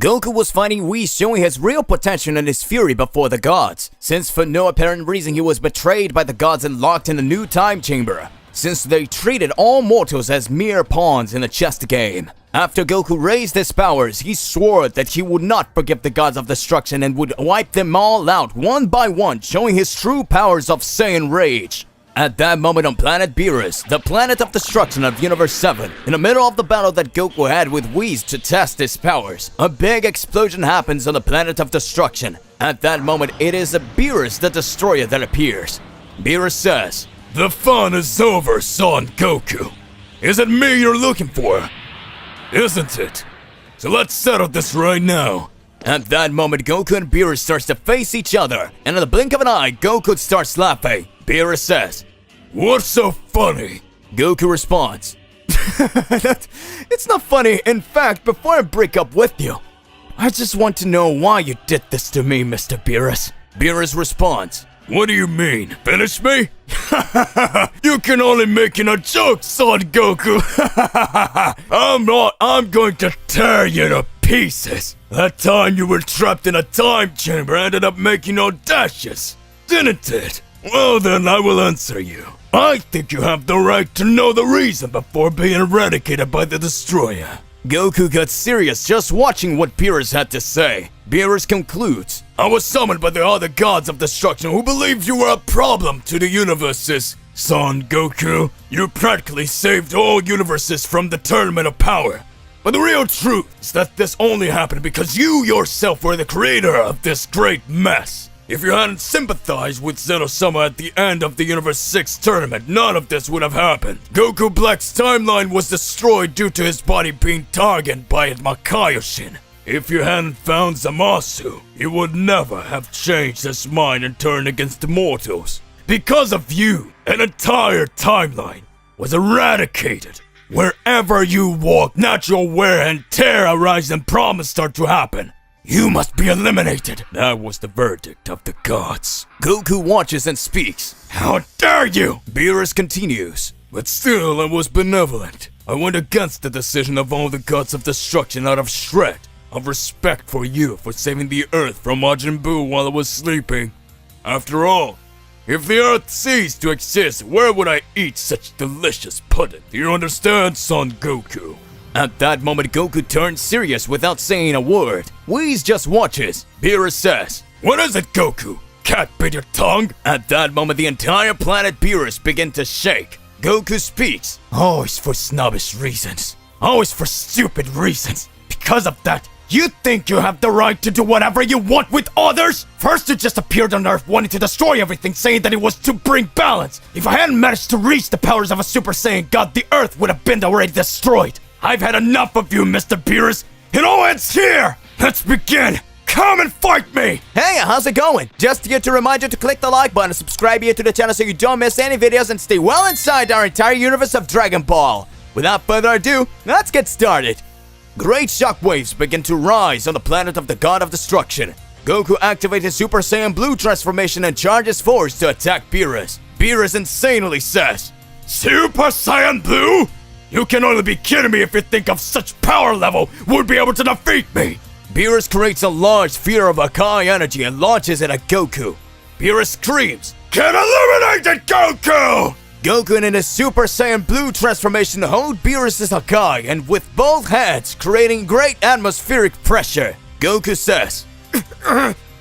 Goku was fighting Whis, showing his real potential and his fury before the gods, since for no apparent reason he was betrayed by the gods and locked in a new time chamber, since they treated all mortals as mere pawns in a chess game. After Goku raised his powers, he swore that he would not forgive the gods of destruction and would wipe them all out one by one, showing his true powers of Saiyan rage. At that moment on planet Beerus, the planet of destruction of Universe 7, in the middle of the battle that Goku had with Whis to test his powers, a big explosion happens on the planet of destruction. At that moment, it is a Beerus the Destroyer that appears. Beerus says, "The fun is over, Son Goku. Is it me you're looking for? Isn't it? So let's settle this right now." At that moment, Goku and Beerus starts to face each other, and in the blink of an eye, Goku starts laughing. Beerus says, "What's so funny?" Goku responds, "It's not funny. In fact, before I break up with you, I just want to know why you did this to me, Mr. Beerus." Beerus responds, "What do you mean? Finish me? You can only make it a joke, Son Goku. I'm going to tear you to pieces. That time you were trapped in a time chamber ended up making audacious, didn't it? Well then, I will answer you. I think you have the right to know the reason before being eradicated by the Destroyer." Goku got serious just watching what Beerus had to say. Beerus concludes, "I was summoned by the other gods of destruction who believed you were a problem to the universes. Son Goku, you practically saved all universes from the tournament of power. But the real truth is that this only happened because you yourself were the creator of this great mess. If you hadn't sympathized with Zeno-sama at the end of the Universe 6 tournament, none of this would have happened. Goku Black's timeline was destroyed due to his body being targeted by a Makaioshin. If you hadn't found Zamasu, he would never have changed his mind and turned against the mortals. Because of you, an entire timeline was eradicated. Wherever you walk, natural wear and tear arise and problems start to happen. You must be eliminated." That was the verdict of the gods. Goku watches and speaks. "How dare you!" Beerus continues, "But still, I was benevolent. I went against the decision of all the gods of destruction out of shred, of respect for you for saving the earth from Majin Buu while I was sleeping. After all, if the earth ceased to exist, where would I eat such delicious pudding? Do you understand, Son Goku?" At that moment, Goku turns serious without saying a word. Whis just watches. Beerus says, "What is it, Goku? Cat bit your tongue?" At that moment, the entire planet Beerus begins to shake. Goku speaks, "Always for snobbish reasons. Always for stupid reasons. Because of that, you think you have the right to do whatever you want with others? First you just appeared on Earth wanting to destroy everything, saying that it was to bring balance. If I hadn't managed to reach the powers of a Super Saiyan God, the Earth would have been already destroyed. I've had enough of you, Mr. Beerus. It all ends here. Let's begin. Come and fight me!" Hey, how's it going? Just here to remind you to click the like button and subscribe here to the channel so you don't miss any videos and stay well inside our entire universe of Dragon Ball. Without further ado, let's get started. Great shockwaves begin to rise on the planet of the God of Destruction. Goku activates his Super Saiyan Blue transformation and charges force to attack Beerus. Beerus insanely says, "Super Saiyan Blue? You can only be kidding me if you think of such power level would be able to defeat me!" Beerus creates a large sphere of Akai energy and launches it at Goku. Beerus screams, "Get eliminated, Goku!" Goku in his Super Saiyan Blue transformation hold Beerus' Akai and with both hands creating great atmospheric pressure. Goku says,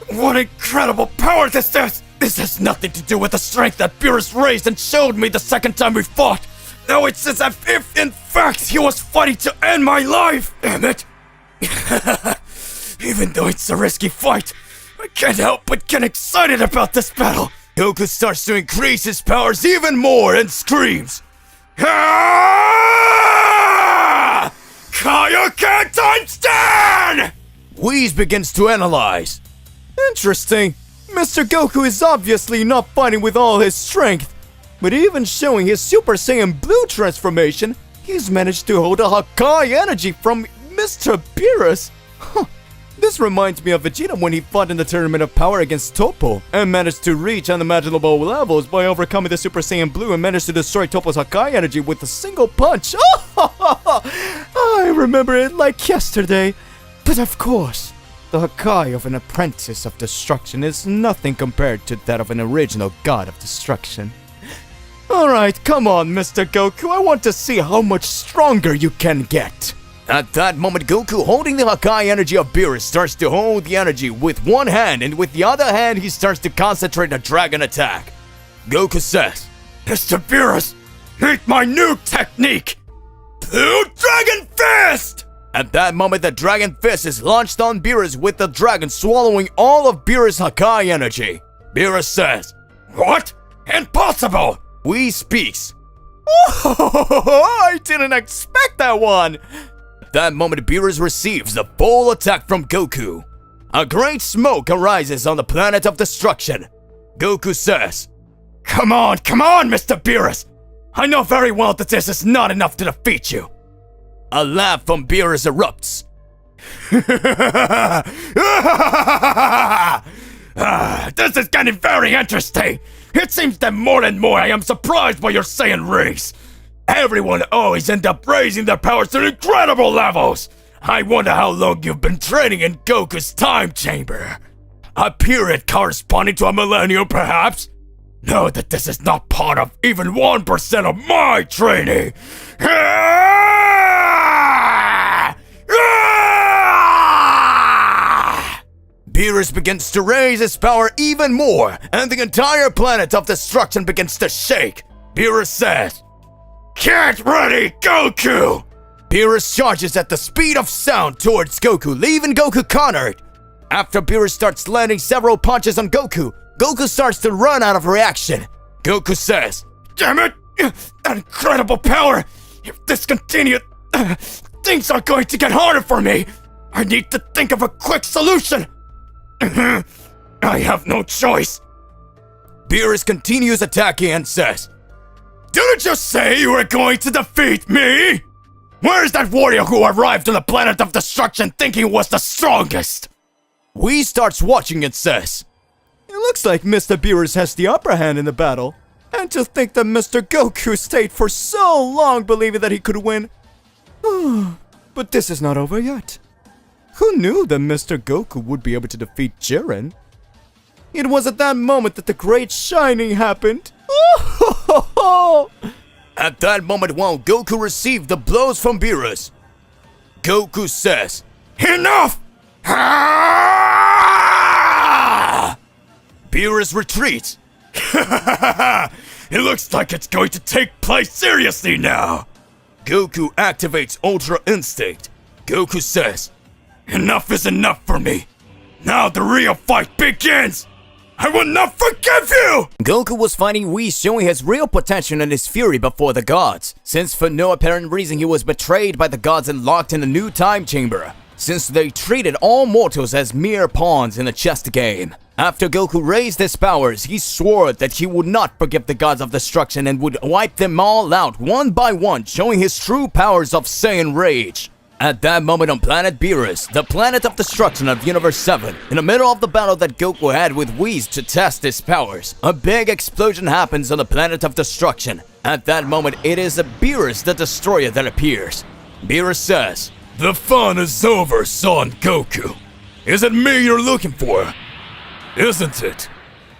"What incredible power this is! This has nothing to do with the strength that Beerus raised and showed me the second time we fought. Now it's as if, in fact, he was fighting to end my life! Damn it! Even though it's a risky fight, I can't help but get excited about this battle!" Goku starts to increase his powers even more and screams, "Ah! Kaioken times 10!" Whis begins to analyze. Interesting. Mr. Goku is obviously not fighting with all his strength. But even showing his Super Saiyan Blue transformation, he's managed to hold a Hakai energy from Mr. Beerus. Huh. This reminds me of Vegeta when he fought in the Tournament of Power against Toppo and managed to reach unimaginable levels by overcoming the Super Saiyan Blue and managed to destroy Toppo's Hakai energy with a single punch. I remember it like yesterday. But of course, the Gokui of an apprentice of destruction is nothing compared to that of an original god of destruction. Alright, come on, Mr. Goku, I want to see how much stronger you can get. At that moment, Goku, holding the Gokui energy of Beerus, starts to hold the energy with one hand, and with the other hand, he starts to concentrate a dragon attack. Goku says, Mr. Beerus, meet my new technique! Blue Dragon Fist! At that moment, the Dragon Fist is launched on Beerus with the dragon swallowing all of Beerus' Gokui energy. Beerus says, What? Impossible! Whis speaks. Oh, I didn't expect that one! At that moment, Beerus receives the full attack from Goku. A great smoke arises on the planet of destruction. Goku says, Come on, Mr. Beerus! I know very well that this is not enough to defeat you! A laugh from Beerus erupts. This is getting very interesting! It seems that more and more I am surprised by your Saiyan race! Everyone always ends up raising their powers to incredible levels! I wonder how long you've been training in Goku's time chamber. A period corresponding to a millennium, perhaps? Know that this is not part of even 1% of my training! Beerus begins to raise his power even more, and the entire planet of destruction begins to shake. Beerus says, Get ready, Goku! Beerus charges at the speed of sound towards Goku, leaving Goku cornered. After Beerus starts landing several punches on Goku, Goku starts to run out of reaction. Goku says, Damn it! That incredible power! If this continues, things are going to get harder for me! I need to think of a quick solution! I have no choice! Beerus continues attacking and says, Didn't you say you were going to defeat me? Where's that warrior who arrived on the planet of destruction thinking was the strongest? Whis starts watching and says, It looks like Mr. Beerus has the upper hand in the battle. And to think that Mr. Goku stayed for so long believing that he could win. But this is not over yet. Who knew that Mr. Goku would be able to defeat Jiren? It was at that moment that the great shining happened. At that moment, while Goku received the blows from Beerus, Goku says, Enough! Beerus retreats. It looks like it's going to take place seriously now. Goku activates Ultra Instinct. Goku says, Enough is enough for me. Now the real fight begins. I will not forgive you! Goku was fighting Whis, showing his real potential and his fury before the gods, since for no apparent reason he was betrayed by the gods and locked in a new time chamber, since they treated all mortals as mere pawns in a chess game. After Goku raised his powers, he swore that he would not forgive the gods of destruction and would wipe them all out one by one, showing his true powers of Saiyan rage. At that moment on planet Beerus, the planet of destruction of Universe 7, in the middle of the battle that Goku had with Whis to test his powers, a big explosion happens on the planet of destruction. At that moment, it is a Beerus the Destroyer that appears. Beerus says, The fun is over, Son Goku. Is it me you're looking for? Isn't it?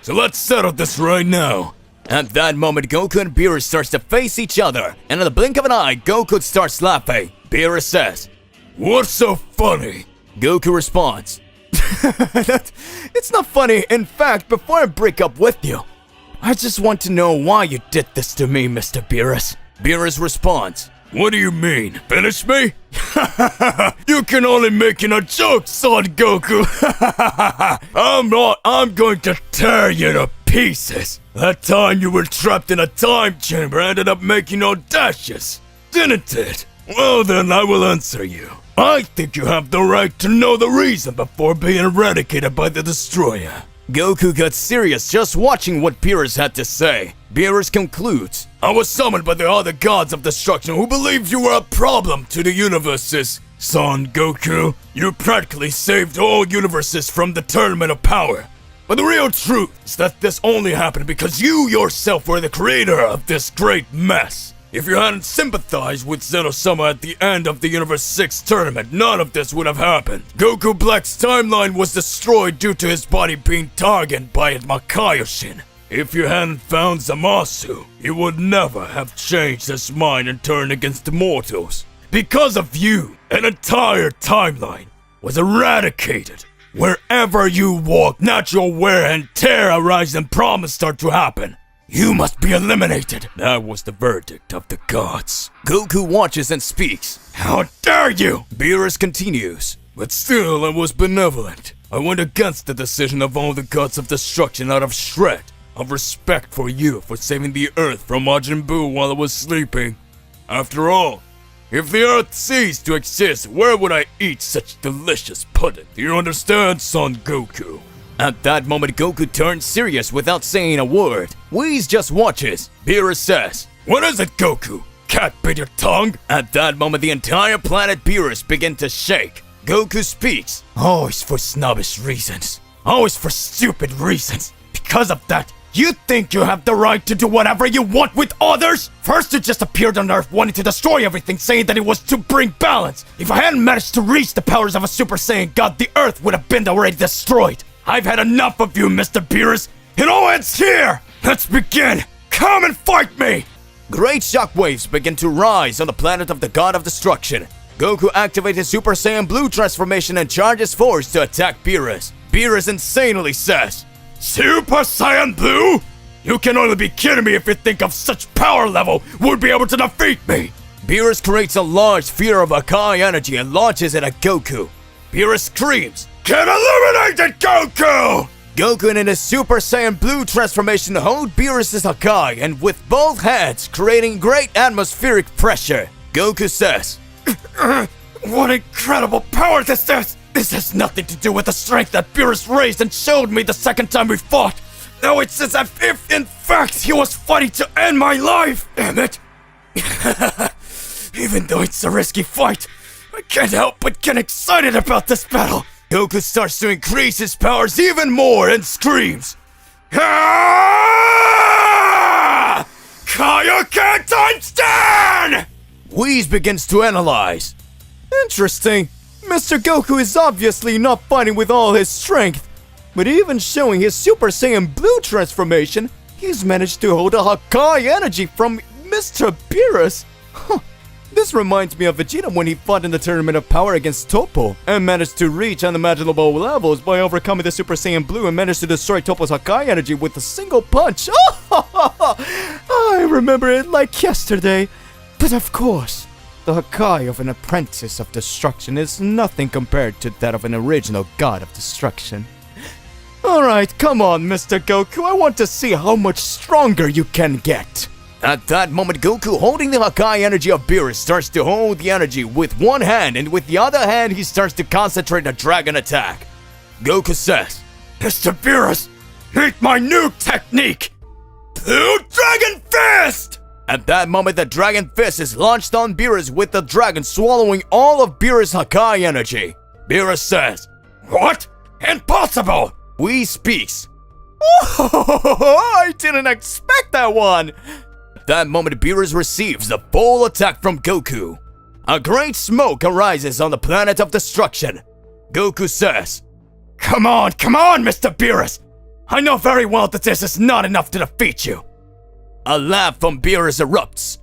So let's settle this right now. At that moment, Goku and Beerus starts to face each other, and in the blink of an eye, Goku starts laughing. Beerus says, What's so funny? Goku responds, It's not funny. In fact, before I break up with you, I just want to know why you did this to me, Mr. Beerus. Beerus responds, What do you mean? Finish me? You can only make a joke, Son Goku. I'm going to tear you to pieces. That time you were trapped in a time chamber ended up making audacious, didn't it? Well then, I will answer you. I think you have the right to know the reason before being eradicated by the Destroyer. Goku got serious just watching what Beerus had to say. Beerus concludes, I was summoned by the other gods of destruction who believed you were a problem to the universes. Son Goku, you practically saved all universes from the tournament of power. But the real truth is that this only happened because you yourself were the creator of this great mess. If you hadn't sympathized with Zeno-sama at the end of the Universe 6 tournament, none of this would have happened. Goku Black's timeline was destroyed due to his body being targeted by a Makaioshin. If you hadn't found Zamasu, he would never have changed his mind and turned against the mortals. Because of you, an entire timeline was eradicated. Wherever you walk, natural wear and tear arise and problems start to happen. You must be eliminated. That was the verdict of the gods. Goku watches and speaks. How dare you! Beerus continues. But still, I was benevolent. I went against the decision of all the gods of destruction out of shred, of respect for you for saving the earth from Majin Buu while I was sleeping. After all, if the earth ceased to exist, where would I eat such delicious pudding? Do you understand, Son Goku? At that moment, Goku turns serious without saying a word. Whis just watches. Beerus says, "What is it, Goku? Cat bit your tongue?" At that moment, the entire planet Beerus begins to shake. Goku speaks. Always for snobbish reasons. Always for stupid reasons. Because of that, you think you have the right to do whatever you want with others? First you just appeared on Earth wanting to destroy everything, saying that it was to bring balance. If I hadn't managed to reach the powers of a Super Saiyan God, the Earth would have been already destroyed. I've had enough of you, Mr. Beerus. It all ends here! Let's begin! Come and fight me! Great shockwaves begin to rise on the planet of the God of Destruction. Goku activates his Super Saiyan Blue transformation and charges force to attack Beerus. Beerus insanely says, Super Saiyan Blue? You can only be kidding me if you think of such power level would be able to defeat me! Beerus creates a large sphere of Hakai energy and launches it at Goku. Beerus screams, "Get eliminated, Goku!" Goku in his Super Saiyan Blue transformation hold Beerus' Hakai and with both hands creating great atmospheric pressure. Goku says, "What incredible power this is! This has nothing to do with the strength that Beerus raised and showed me the second time we fought. Now it's as if in fact he was fighting to end my life! Damn it! Even though it's a risky fight, I can't help but get excited about this battle!" Goku starts to increase his powers even more and screams, "Ah! Kaioken times 10!" Whis begins to analyze. Interesting. Mr. Goku is obviously not fighting with all his strength, but even showing his Super Saiyan Blue transformation, he's managed to hold a Hakai energy from Mr. Beerus. Huh. This reminds me of Vegeta when he fought in the Tournament of Power against Toppo and managed to reach unimaginable levels by overcoming the Super Saiyan Blue and managed to destroy Toppo's Hakai energy with a single punch. I remember it like yesterday. But of course, the Hakai of an apprentice of destruction is nothing compared to that of an original god of destruction. Alright, come on, Mr. Goku, I want to see how much stronger you can get. At that moment, Goku, holding the Hakai energy of Beerus, starts to hold the energy with one hand, and with the other hand, he starts to concentrate a dragon attack. Goku says, "Mr. Beerus, meet my new technique! Blue Dragon Fist!" At that moment, the Dragon Fist is launched on Beerus with the dragon swallowing all of Beerus' Hakai energy. Beerus says, "What? Impossible!" Whis speaks. Oh, I didn't expect that one! At that moment, Beerus receives the full attack from Goku. A great smoke arises on the planet of destruction. Goku says, Come on, Mr. Beerus! I know very well that this is not enough to defeat you!" A laugh from Beerus erupts.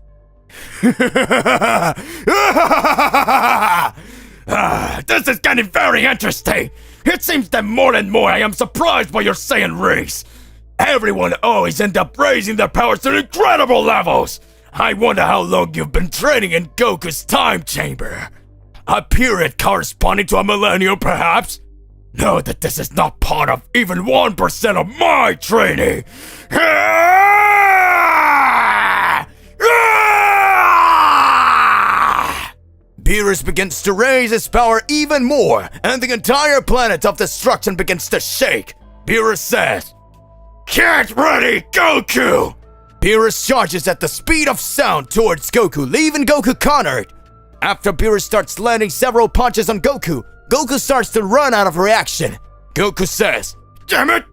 This is getting very interesting! It seems that more and more I am surprised by your Saiyan race! Everyone always ends up raising their powers to incredible levels! I wonder how long you've been training in Goku's time chamber. A period corresponding to a millennium, perhaps? Know that this is not part of even 1% of my training! Beerus begins to raise his power even more, and the entire planet of destruction begins to shake. Beerus says, "Get ready, Goku!" Beerus charges at the speed of sound towards Goku, leaving Goku cornered. After Beerus starts landing several punches on Goku, Goku starts to run out of reaction. Goku says, "Damn it!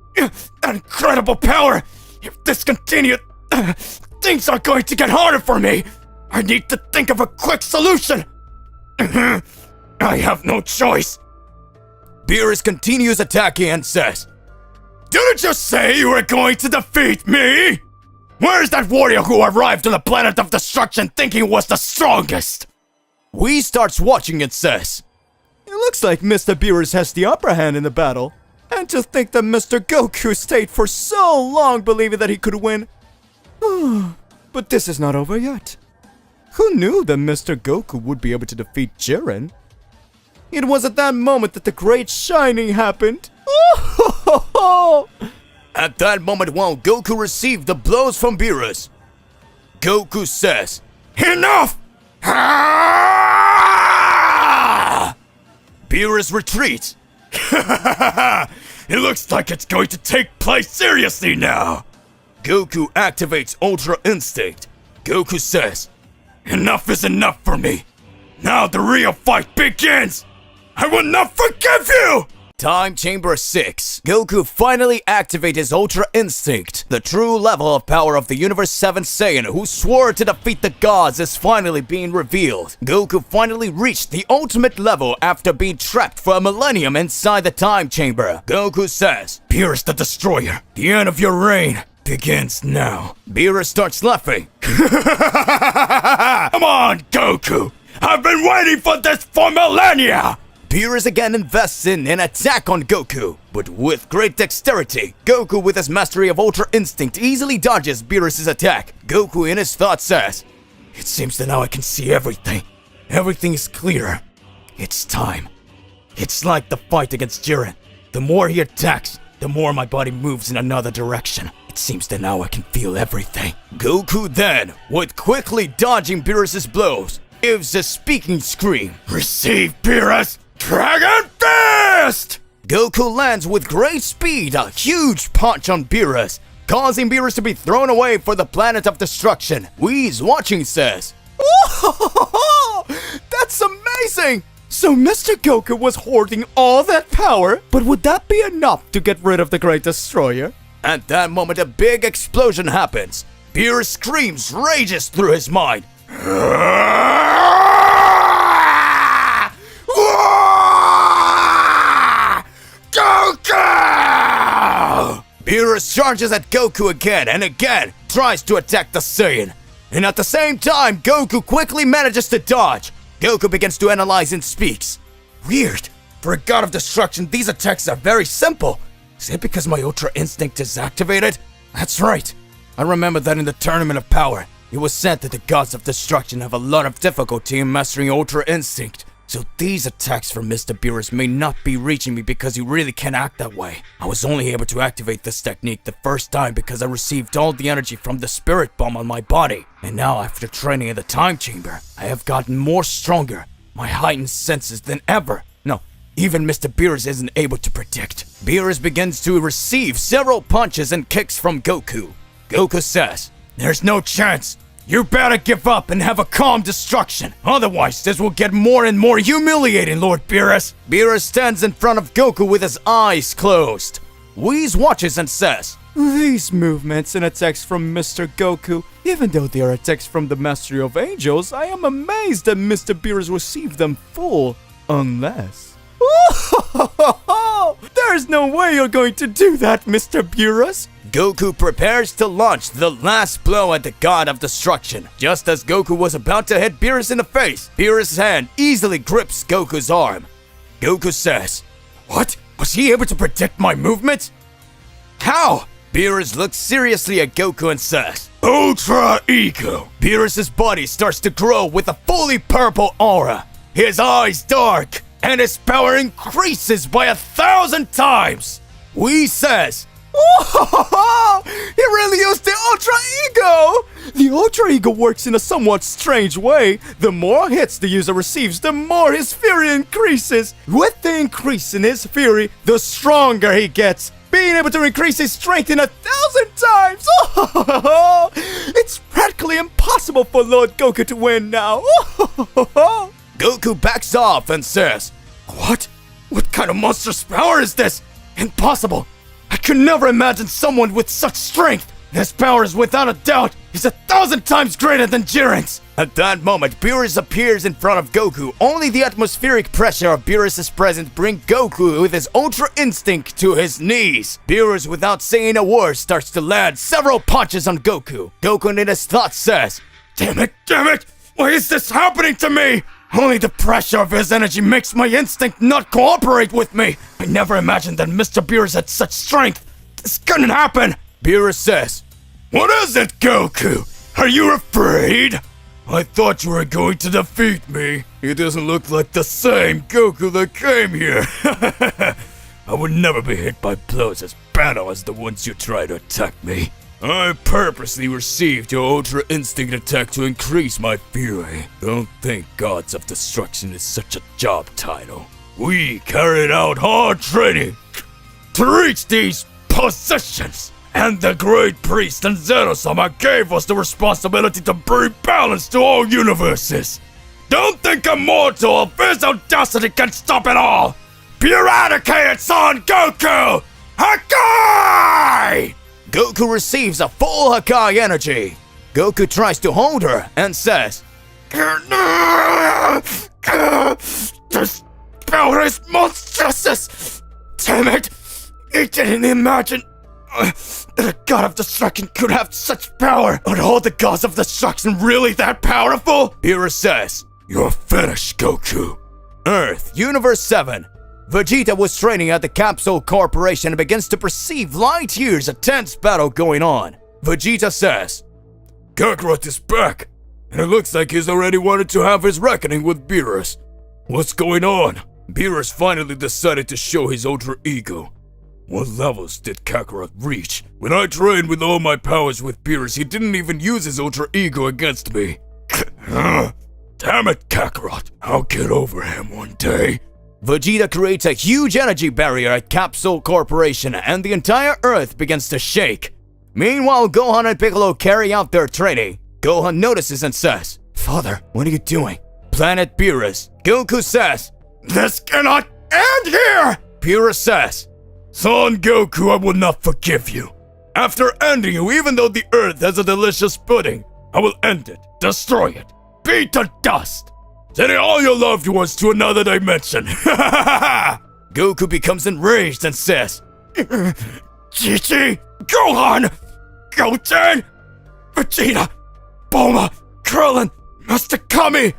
Incredible power! If this continues, things are going to get harder for me! I need to think of a quick solution! I have no choice! Beerus continues attacking and says, Didn't you say you were going to defeat me? Where's that warrior who arrived on the planet of destruction thinking he was the strongest? Whis starts watching and says, It looks like Mr. Beerus has the upper hand in the battle. And to think that Mr. Goku stayed for so long believing that he could win. But this is not over yet. Who knew that Mr. Goku would be able to defeat Jiren? It was at that moment that the great shining happened. At that moment, while Goku received the blows from Beerus, Goku says, Enough! Beerus retreats. It looks like it's going to take place seriously now. Goku activates Ultra Instinct. Goku says, Enough is enough for me. Now the real fight begins. I will not forgive you! Time Chamber 6. Goku finally activates his Ultra Instinct. The true level of power of the Universe 7 Saiyan who swore to defeat the gods is finally being revealed. Goku finally reached the ultimate level after being trapped for a millennium inside the Time Chamber. Goku says, Beerus the Destroyer, the end of your reign begins now. Beerus starts laughing. Come on, Goku! I've been waiting for this for millennia! Beerus again invests in an attack on Goku, but with great dexterity, Goku with his mastery of Ultra Instinct easily dodges Beerus' attack. Goku in his thoughts says, It seems that now I can see everything. Everything is clear. It's time. It's like the fight against Jiren. The more he attacks, the more my body moves in another direction. It seems that now I can feel everything. Goku then, with quickly dodging Beerus' blows, gives a speaking scream. Receive, Beerus! Dragon Fist! Goku lands with great speed a huge punch on Beerus, causing Beerus to be thrown away for the planet of destruction. Whis watching says, That's amazing! So Mr. Goku was hoarding all that power, but would that be enough to get rid of the Great Destroyer? At that moment, a big explosion happens. Beerus screams, rages through his mind. Goku! Beerus charges at Goku again and again, tries to attack the Saiyan. And at the same time, Goku quickly manages to dodge. Goku begins to analyze and speaks. Weird. For a god of destruction, these attacks are very simple. Is it because my Ultra Instinct is activated? That's right. I remember that in the Tournament of Power, it was said that the gods of destruction have a lot of difficulty in mastering Ultra Instinct. So these attacks from Mr. Beerus may not be reaching me because he really can act that way. I was only able to activate this technique the first time because I received all the energy from the Spirit Bomb on my body. And now after training in the Time Chamber, I have gotten more stronger, my heightened senses than ever. No, even Mr. Beerus isn't able to predict. Beerus begins to receive several punches and kicks from Goku. Goku says, There's no chance. You better give up and have a calm destruction. Otherwise, this will get more and more humiliating, Lord Beerus. Beerus stands in front of Goku with his eyes closed. Whis watches and says, These movements and attacks from Mr. Goku, even though they are attacks from the Mastery of Angels, I am amazed that Mr. Beerus received them full. Unless... There's no way you're going to do that, Mr. Beerus! Goku prepares to launch the last blow at the God of Destruction. Just as Goku was about to hit Beerus in the face, Beerus' hand easily grips Goku's arm. Goku says, What? Was he able to predict my movements? How? Beerus looks seriously at Goku and says, Ultra Ego. Beerus' body starts to grow with a fully purple aura. His eyes dark, and his power increases by 1,000 times. Whis says, He really used the Ultra Ego! The Ultra Ego works in a somewhat strange way. The more hits the user receives, the more his fury increases. With the increase in his fury, the stronger he gets, being able to increase his strength in 1,000 times! It's practically impossible for Lord Goku to win now! Goku backs off and says, What? What kind of monstrous power is this? Impossible! I could never imagine someone with such strength! This power is without a doubt is 1,000 times greater than Jiren's! At that moment, Beerus appears in front of Goku. Only the atmospheric pressure of Beerus' presence brings Goku with his Ultra Instinct to his knees. Beerus, without saying a word, starts to land several punches on Goku. Goku in his thoughts says, damn it, why is this happening to me? Only the pressure of his energy makes my instinct not cooperate with me. I never imagined that Mr. Beerus had such strength. This couldn't happen. Beerus says, What is it, Goku? Are you afraid? I thought you were going to defeat me. He doesn't look like the same Goku that came here. I would never be hit by blows as battle as the ones you try to attack me. I purposely received your Ultra Instinct attack to increase my fury. Don't think Gods of Destruction is such a job title. We carried out hard training to reach these positions. And the great priest and Zero-sama gave us the responsibility to bring balance to all universes. Don't think a mortal of his audacity can stop it all! Eradicate it, Son Goku! Hakai! Goku receives a full Hakai energy. Goku tries to hold her and says, This power is monstrous! Damn it! He didn't imagine that a god of destruction could have such power. Are all the gods of destruction really that powerful? Beerus says, You're finished, Goku. Earth, Universe 7. Vegeta was training at the Capsule Corporation and begins to perceive light years of tense battle going on. Vegeta says, Kakarot is back, and it looks like he's already wanted to have his reckoning with Beerus. What's going on? Beerus finally decided to show his Ultra Ego. What levels did Kakarot reach? When I trained with all my powers with Beerus, he didn't even use his Ultra Ego against me. Damn it, Kakarot. I'll get over him one day. Vegeta creates a huge energy barrier at Capsule Corporation and the entire Earth begins to shake. Meanwhile, Gohan and Piccolo carry out their training. Gohan notices and says, Father, what are you doing? Planet Beerus. Goku says, This cannot end here! Beerus says, Son Goku, I will not forgive you. After ending you, even though the Earth has a delicious pudding, I will end it, destroy it, beat to dust, sending all your loved ones to another dimension. Goku becomes enraged and says, Chi-Chi, Gohan, Goten, Vegeta, Bulma, Krillin, Master Kami,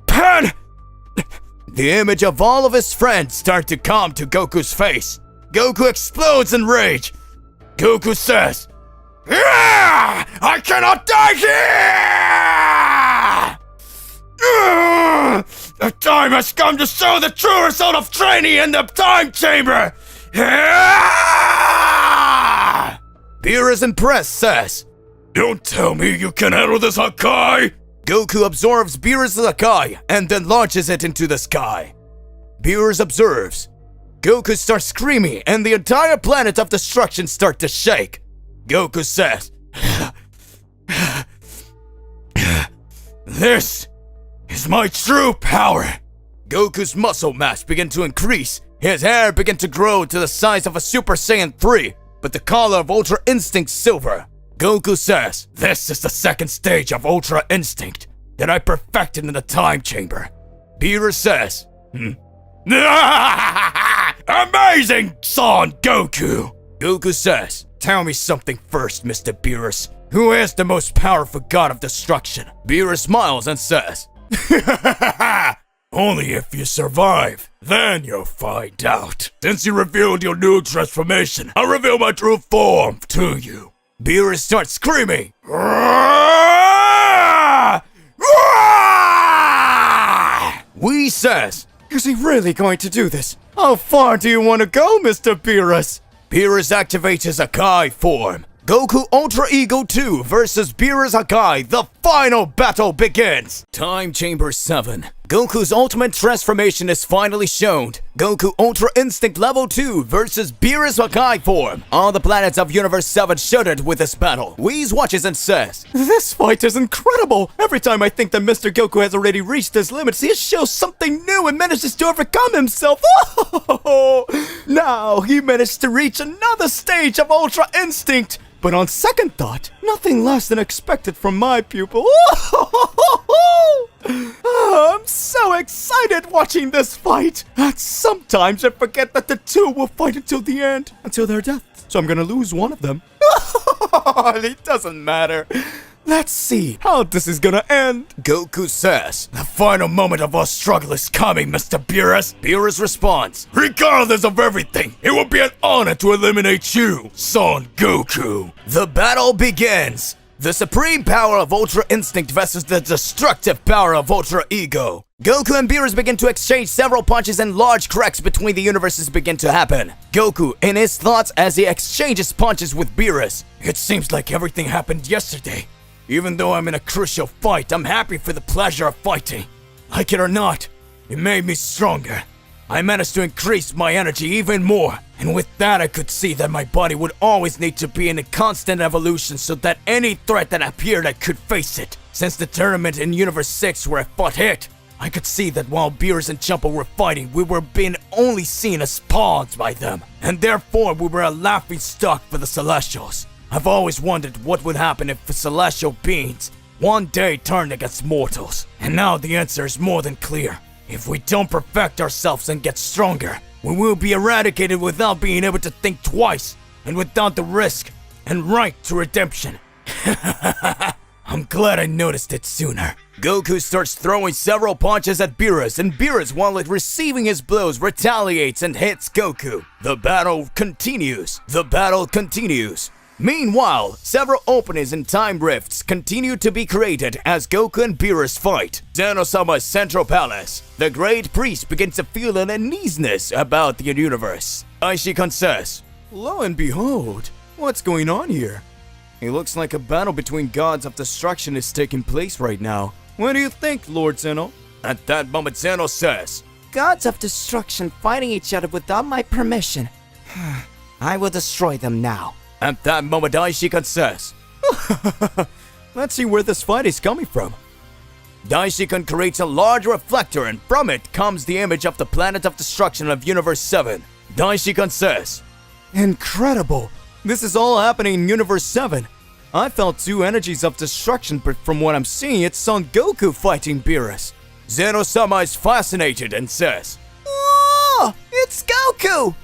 Pan. The image of all of his friends start to come to Goku's face. Goku explodes in rage. Goku says, I cannot die here! The time has come to show the true result of training in the time chamber! Beerus impressed says, Don't tell me you can handle this, Hakai! Goku absorbs Beerus' Hakai and then launches it into the sky. Beerus observes. Goku starts screaming and the entire planet of destruction starts to shake. Goku says, This is my true power. Goku's muscle mass began to increase. His hair began to grow to the size of a Super Saiyan 3, but the color of Ultra Instinct silver. Goku says, This is the second stage of Ultra Instinct that I perfected in the time chamber. Beerus says, Amazing, Son Goku! Goku says, Tell me something first, Mr. Beerus. Who is the most powerful god of destruction? Beerus smiles and says, Only if you survive, then you'll find out. Since you revealed your new transformation, I'll reveal my true form to you. Beerus starts screaming. Whis says, Is he really going to do this? How far do you want to go, Mr. Beerus? Beerus activates his Hakai form. Goku Ultra Ego 2 versus Beerus Hakai. The final battle begins. Time Chamber 7. Goku's ultimate transformation is finally shown. Goku Ultra Instinct Level 2 versus Beerus Hakai form. All the planets of Universe 7 shuddered with this battle. Whis watches and says, This fight is incredible! Every time I think that Mr. Goku has already reached his limits, he shows something new and manages to overcome himself. Oh! Now he managed to reach another stage of Ultra Instinct. But on second thought, nothing less than expected from my pupil. I'm so excited watching this fight that sometimes I forget that the two will fight until the end, until their death. So I'm gonna lose one of them. It doesn't matter. Let's see how this is gonna end. Goku says, "The final moment of our struggle is coming, Mr. Beerus." Beerus responds, "Regardless of everything, it will be an honor to eliminate you, Son Goku." the battle begins. The supreme power of Ultra Instinct versus the destructive power of Ultra Ego. Goku and Beerus begin to exchange several punches and large cracks between the universes begin to happen. Goku in his thoughts as he exchanges punches with Beerus. It seems like everything happened yesterday. Even though I'm in a crucial fight, I'm happy for the pleasure of fighting. Like it or not, it made me stronger. I managed to increase my energy even more, and with that I could see that my body would always need to be in a constant evolution so that any threat that appeared I could face it. Since the tournament in Universe 6 where I fought hit, I could see that while Beerus and Champa were fighting, we were being only seen as pawns by them, and therefore we were a laughing stock for the Celestials. I've always wondered what would happen if the celestial beings one day turned against mortals, and now the answer is more than clear. If we don't perfect ourselves and get stronger, we will be eradicated without being able to think twice, and without the risk and right to redemption. I'm glad I noticed it sooner. Goku starts throwing several punches at Beerus, and Beerus, while receiving his blows, retaliates and hits Goku. The battle continues. Meanwhile, several openings and time rifts continue to be created as Goku and Beerus fight. Zeno-sama's central palace. The great priest begins to feel an uneasiness about the universe. Daishikan says, Lo and behold, what's going on here? It looks like a battle between gods of destruction is taking place right now. What do you think, Lord Zeno? At that moment, Zeno says, Gods of destruction fighting each other without my permission. I will destroy them now. At that moment, Daishikan says, Let's see where this fight is coming from. Daishikan creates a large reflector, and from it comes the image of the planet of destruction of Universe 7. Daishikan says, Incredible! This is all happening in Universe 7. I felt two energies of destruction, but from what I'm seeing, it's Son Goku fighting Beerus. Zeno-sama is fascinated and says, Oh, it's Goku!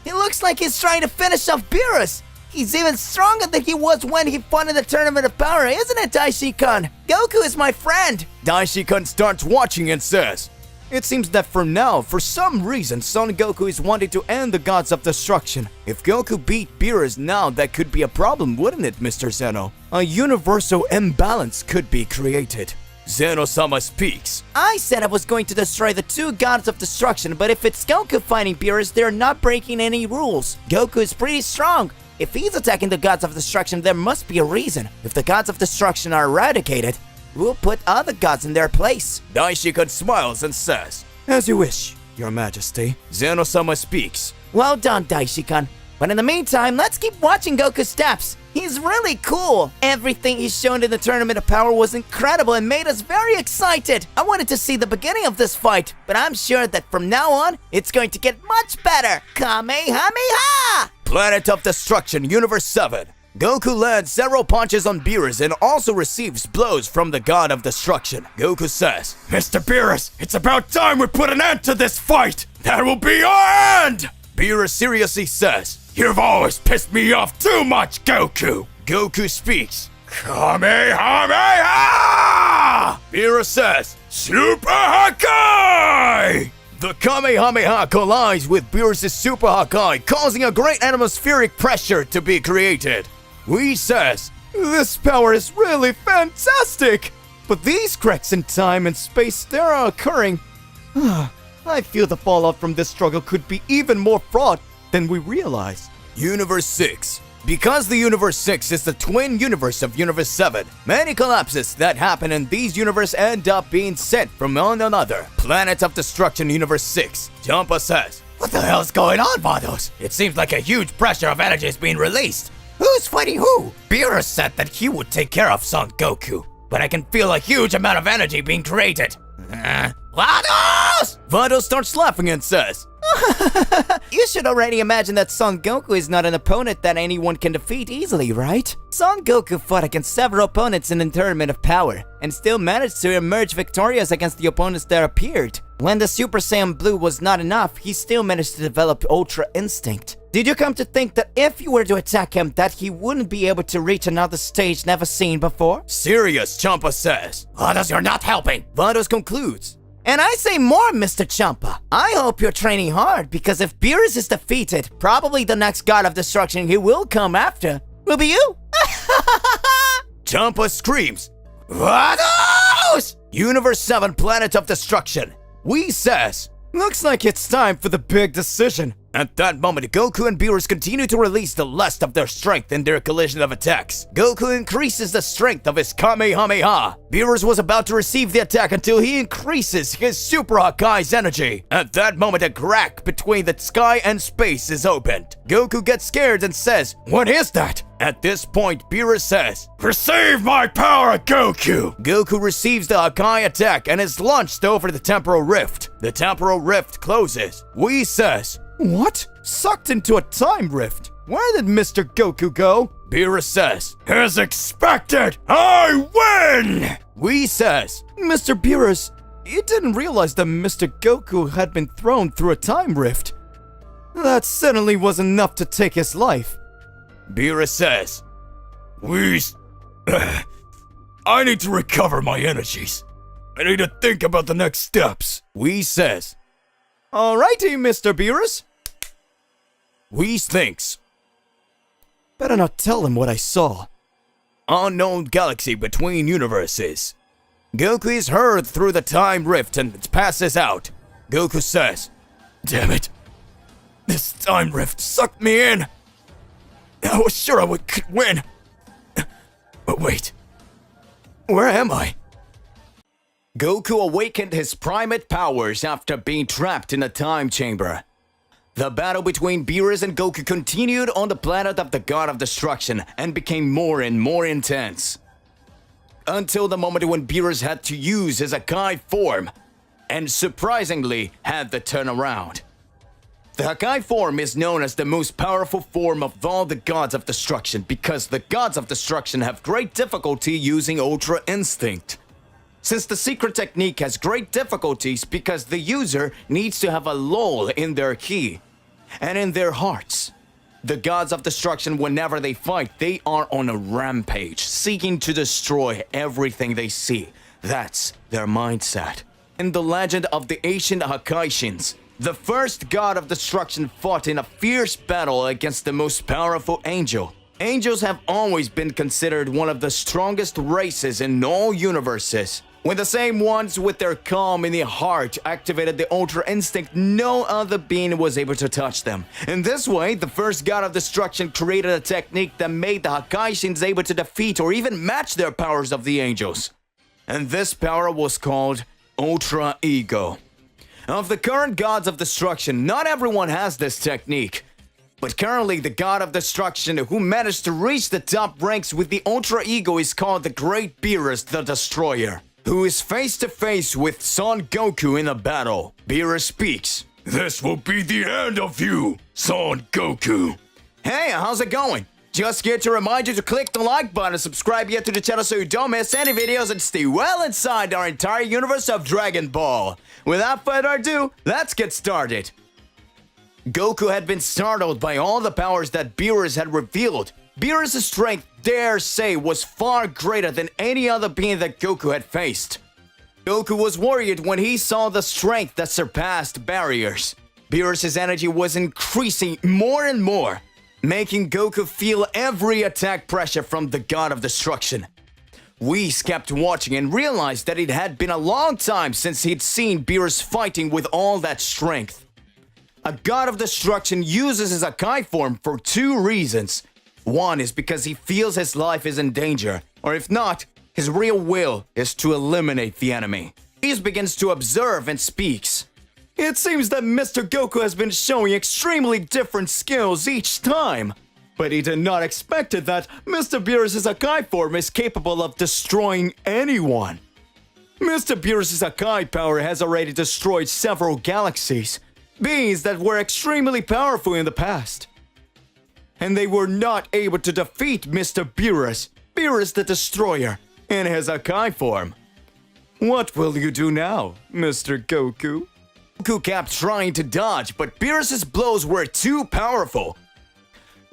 It looks like he's trying to finish off Beerus. He's even stronger than he was when he fought in the Tournament of Power, isn't it, Daishikan? Goku is my friend! Daishikan starts watching and says, It seems that for now, for some reason, Son Goku is wanting to end the gods of destruction. If Goku beat Beerus now, that could be a problem, wouldn't it, Mr. Zeno? A universal imbalance could be created. Zeno-sama speaks. I said I was going to destroy the two gods of destruction, but if it's Goku fighting Beerus, they're not breaking any rules. Goku is pretty strong. If he's attacking the gods of destruction, there must be a reason. If the gods of destruction are eradicated, we'll put other gods in their place. Daishikan smiles and says, As you wish, Your Majesty. Zeno-sama speaks. Well done, Daishikan. But in the meantime, let's keep watching Goku's steps. He's really cool. Everything he's shown in the Tournament of Power was incredible and made us very excited. I wanted to see the beginning of this fight, but I'm sure that from now on, it's going to get much better. Kamehameha! Planet of Destruction, Universe 7. Goku lands several punches on Beerus and also receives blows from the God of Destruction. Goku says, Mr. Beerus, it's about time we put an end to this fight. That will be our end. Beerus seriously says, You've always pissed me off too much, Goku. Goku speaks. Kamehameha! Beerus says, Super Hakai! The Kamehameha collides with Beerus' Super Hakai, causing a great atmospheric pressure to be created. Whis says, This power is really fantastic! But these cracks in time and space, they are occurring. I feel the fallout from this struggle could be even more fraught than we realize. Universe 6. Because the Universe 6 is the twin universe of Universe 7, many collapses that happen in these universes end up being sent from one another. Planet of Destruction, Universe 6. Champa says, What the hell's going on, Vados? It seems like a huge pressure of energy is being released. Who's fighting who? Beerus said that he would take care of Son Goku, but I can feel a huge amount of energy being created. Vados! Vados starts laughing and says, You should already imagine that Son Goku is not an opponent that anyone can defeat easily, right? Son Goku fought against several opponents in the Tournament of Power, and still managed to emerge victorious against the opponents that appeared. When the Super Saiyan Blue was not enough, he still managed to develop Ultra Instinct. Did you come to think that if you were to attack him, that he wouldn't be able to reach another stage never seen before? Serious, Champa says. Vados, you're not helping. Vados concludes. And I say more, Mr. Champa. I hope you're training hard, because if Beerus is defeated, probably the next god of destruction he will come after will be you. Champa screams, Vados! Universe 7 Planet of Destruction. Whis says, Looks like it's time for the big decision. at that moment, Goku and Beerus continue to release the last of their strength in their collision of attacks. Goku increases the strength of his Kamehameha. Beerus was about to receive the attack until he increases his Super Hakai's energy. At that moment, a crack between the sky and space is opened. Goku gets scared and says, "What is that?" At this point, Beerus says, "Receive my power, Goku!" Goku receives the Hakai attack and is launched over the temporal rift. The temporal rift closes. Whis says, What? Sucked into a time rift? Where did Mr. Goku go? Beerus says, "As expected, I win!" Whis says, Mr. Beerus, you didn't realize that Mr. Goku had been thrown through a time rift. That certainly was enough to take his life. Beerus says, Whis, I need to recover my energies. I need to think about the next steps. Whis says, Alrighty, Mr. Beerus. Whis thinks, Better not tell him what I saw. unknown galaxy between universes. Goku is hurled through the time rift and passes out. Goku says, Damn it. This time rift sucked me in. I was sure I could win. But wait. Where am I? Goku awakened his primate powers after being trapped in a time chamber. The battle between Beerus and Goku continued on the planet of the God of Destruction and became more and more intense. Until the moment when Beerus had to use his Hakai form, and surprisingly had the turnaround. The Hakai form is known as the most powerful form of all the Gods of Destruction because the Gods of Destruction have great difficulty using Ultra Instinct. Since the secret technique has great difficulties because the user needs to have a lull in their ki and in their hearts. The Gods of Destruction, whenever they fight, they are on a rampage, seeking to destroy everything they see. That's their mindset. In the legend of the ancient Hakaishins, the first God of Destruction fought in a fierce battle against the most powerful angel. Angels have always been considered one of the strongest races in all universes. When the same ones with their calm in the heart activated the Ultra Instinct, no other being was able to touch them. In this way, the first God of Destruction created a technique that made the Hakaishins able to defeat or even match their powers of the angels. And this power was called Ultra Ego. Of the current Gods of Destruction, not everyone has this technique. But currently, the God of Destruction who managed to reach the top ranks with the Ultra Ego is called the Great Beerus the Destroyer, who is face to face with Son Goku in a battle. Beerus speaks. This will be the end of you, Son Goku. Hey, how's it going? Just here to remind you to click the like button and subscribe here to the channel so you don't miss any videos and stay well inside our entire universe of Dragon Ball. Without further ado, let's get started. Goku had been startled by all the powers that Beerus had revealed. Beerus' strength, dare say, was far greater than any other being that Goku had faced. Goku was worried when he saw the strength that surpassed barriers. Beerus' energy was increasing more and more, making Goku feel every attack pressure from the God of Destruction. Whis kept watching and realized that it had been a long time since he'd seen Beerus fighting with all that strength. A God of Destruction uses his Hakai form for two reasons. One is because he feels his life is in danger, or if not, his real will is to eliminate the enemy. Whis begins to observe and speaks. It seems that Mr. Goku has been showing extremely different skills each time. But he did not expect that Mr. Beerus' Hakai form is capable of destroying anyone. Mr. Beerus' Hakai power has already destroyed several galaxies. beings that were extremely powerful in the past. And they were not able to defeat Mr. Beerus the Destroyer, in his Akai form. What will you do now, Mr. Goku? Goku kept trying to dodge, but Beerus's blows were too powerful.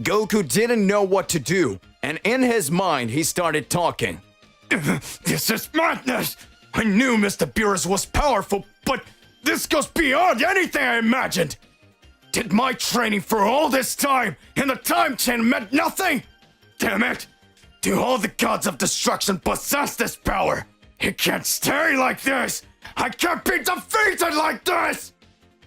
Goku didn't know what to do, and in his mind he started talking. This is madness! I knew Mr. Beerus was powerful, but this goes beyond anything I imagined! Did my training for all this time in the time chain meant nothing? Damn it! Do all the gods of destruction possess this power? It can't stay like this! I can't be defeated like this!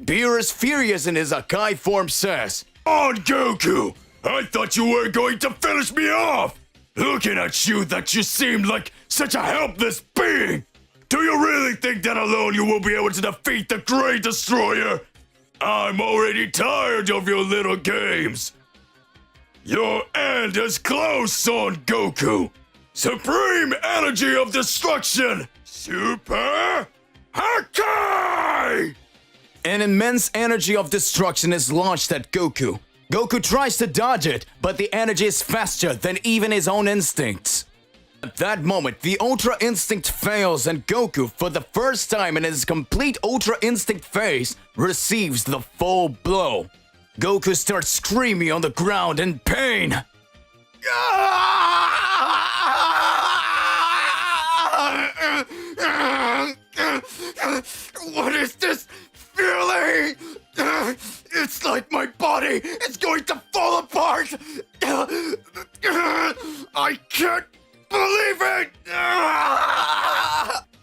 Beerus, furious in his Akai form, says, On Goku! I thought you were going to finish me off! Looking at you, that you seemed like such a helpless being! Do you really think that alone you will be able to defeat the Great Destroyer? I'm already tired of your little games! Your end is close, Son Goku! Supreme Energy of Destruction! Super Hakai! An immense energy of destruction is launched at Goku. Goku tries to dodge it, but the energy is faster than even his own instincts. At that moment, the Ultra Instinct fails and Goku, for the first time in his complete Ultra Instinct phase, receives the full blow. Goku starts screaming on the ground in pain. What is this feeling? It's like my body is going to fall apart! I can't believe it!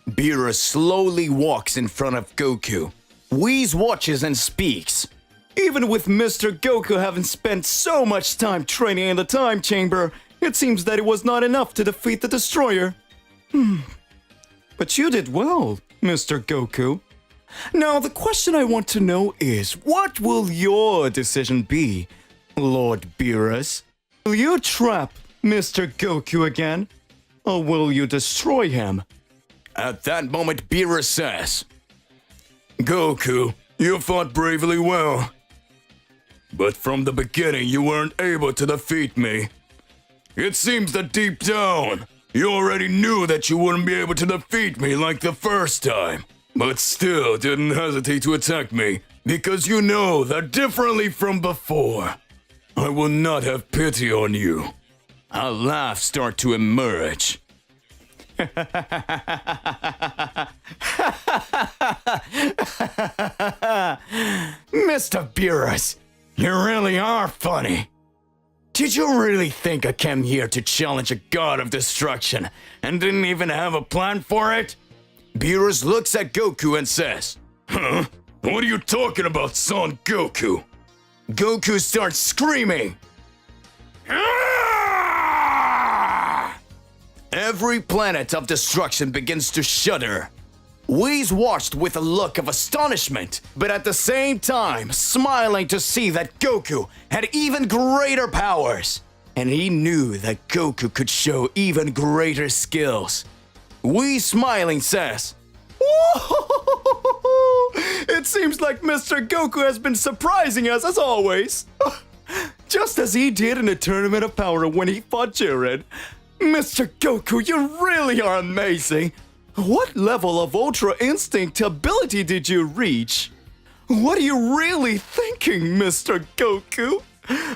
Beerus slowly walks in front of Goku. Whis watches and speaks. Even with Mr. Goku having spent so much time training in the time chamber, it seems that it was not enough to defeat the Destroyer. But you did well, Mr. Goku. Now, the question I want to know is, what will your decision be, Lord Beerus? Will you trap Mr. Goku again, or will you destroy him? At that moment, Beerus says, Goku, you fought bravely well. But from the beginning, you weren't able to defeat me. It seems that deep down, you already knew that you wouldn't be able to defeat me like the first time. But still didn't hesitate to attack me, because you know that differently from before, I will not have pity on you. a laugh start to emerge. Mr. Beerus, you really are funny. Did you really think I came here to challenge a god of destruction and didn't even have a plan for it? Beerus looks at Goku and says, Huh? What are you talking about, Son Goku? Goku starts screaming. Ah! Every planet of destruction begins to shudder. Whis watched with a look of astonishment, but at the same time smiling to see that Goku had even greater powers. And he knew that Goku could show even greater skills. Whis smiling says, It seems like Mr. Goku has been surprising us as always. Just as he did in the Tournament of Power when he fought Jiren. Mr. Goku, you really are amazing. What level of Ultra Instinct ability did you reach? What are you really thinking, Mr. Goku?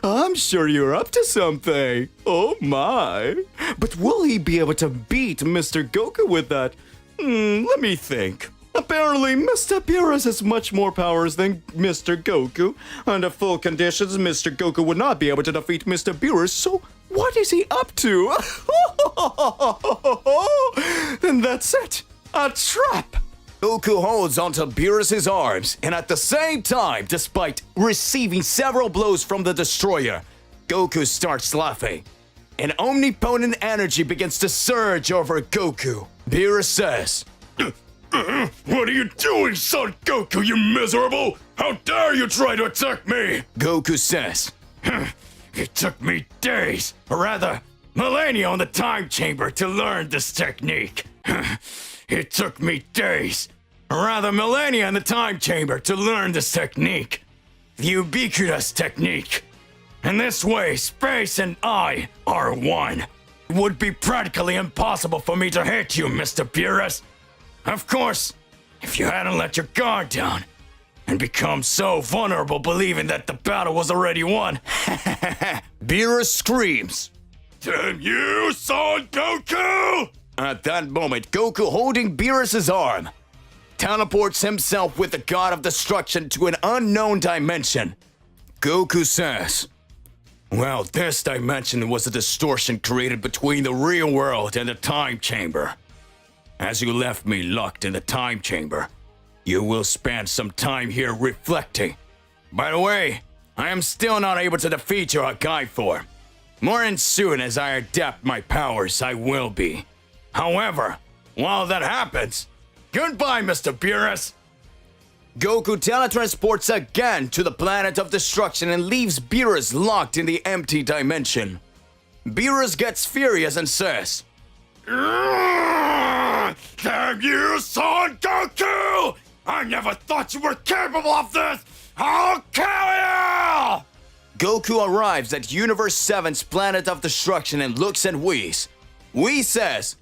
I'm sure you're up to something. Oh my. But will he be able to beat Mr. Goku with that? Let me think. Apparently, Mr. Beerus has much more powers than Mr. Goku. Under full conditions, Mr. Goku would not be able to defeat Mr. Beerus, so what is he up to? Then that's it. A trap. Goku holds onto Beerus' arms, and at the same time, despite receiving several blows from the Destroyer, Goku starts laughing. An omnipotent energy begins to surge over Goku. Beerus says, What are you doing, Son Goku, you miserable? How dare you try to attack me? Goku says, It took me days, or rather, millennia on the time chamber to learn this technique. It took me days, or rather millennia in the time chamber to learn this technique. The ubiquitous technique. In this way, space and I are one. It would be practically impossible for me to hit you, Mr. Beerus. Of course, if you hadn't let your guard down and become so vulnerable believing that the battle was already won. Beerus screams. Damn you, Son Goku! At that moment, Goku, holding Beerus' arm, teleports himself with the God of Destruction to an unknown dimension. Goku says, well, this dimension was a distortion created between the real world and the time chamber. As you left me locked in the time chamber, you will spend some time here reflecting. By the way, I am still not able to defeat your Hakai form. More and soon as I adapt my powers, I will be. However, while that happens, goodbye, Mr. Beerus. Goku teletransports again to the planet of destruction and leaves Beerus locked in the empty dimension. Beerus gets furious and says, Damn you, Son Goku! I never thought you were capable of this! I'll kill you! Goku arrives at Universe 7's planet of destruction and looks at Whis. Whis says,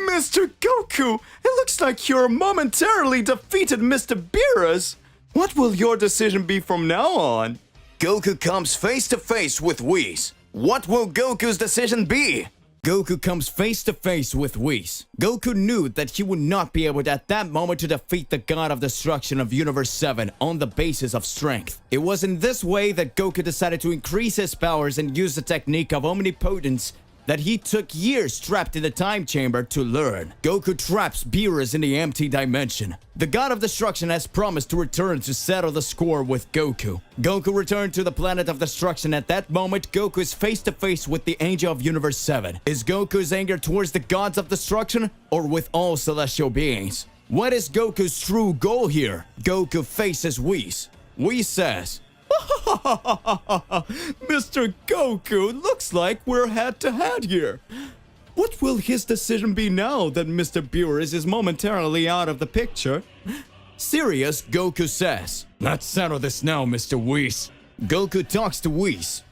Mr. Goku, it looks like you're momentarily defeated Mr. Beerus. What will your decision be from now on? Goku comes face to face with Whis. What will Goku's decision be? Goku comes face to face with Whis. Goku knew that he would not be able at that moment to defeat the God of Destruction of Universe 7 on the basis of strength. It was in this way that Goku decided to increase his powers and use the technique of omnipotence that he took years trapped in the time chamber to learn. Goku traps Beerus in the empty dimension. The God of Destruction has promised to return to settle the score with Goku. Goku returned to the planet of destruction. At that moment, Goku is face to face with the Angel of Universe 7. Is Goku's anger towards the gods of destruction or with all celestial beings? What is Goku's true goal here? Goku faces Whis. Whis says, Mr. Goku, looks like we're head-to-head here. What will his decision be now that Mr. Beerus is momentarily out of the picture? Serious, Goku says, let's settle this now, Mr. Whis. Goku talks to Whis.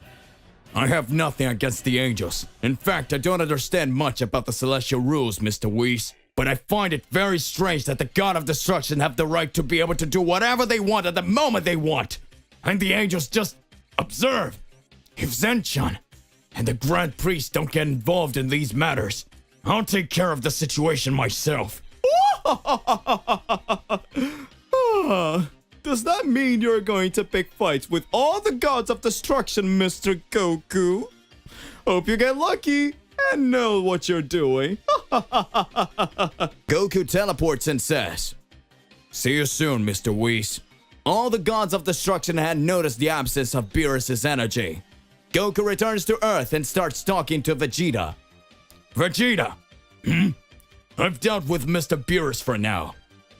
I have nothing against the angels. In fact, I don't understand much about the celestial rules, Mr. Whis. But I find it very strange that the God of Destruction have the right to be able to do whatever they want at the moment they want. And the angels just observe. If Zenchan and the Grand Priest don't get involved in these matters, I'll take care of the situation myself. Does that mean you're going to pick fights with all the gods of destruction, Mr. Goku? Hope you get lucky and know what you're doing. Goku teleports and says, see you soon, Mr. Whis. All the gods of destruction had noticed the absence of Beerus' energy. Goku returns to Earth and starts talking to Vegeta. Vegeta! I've dealt with Mr. Beerus for now.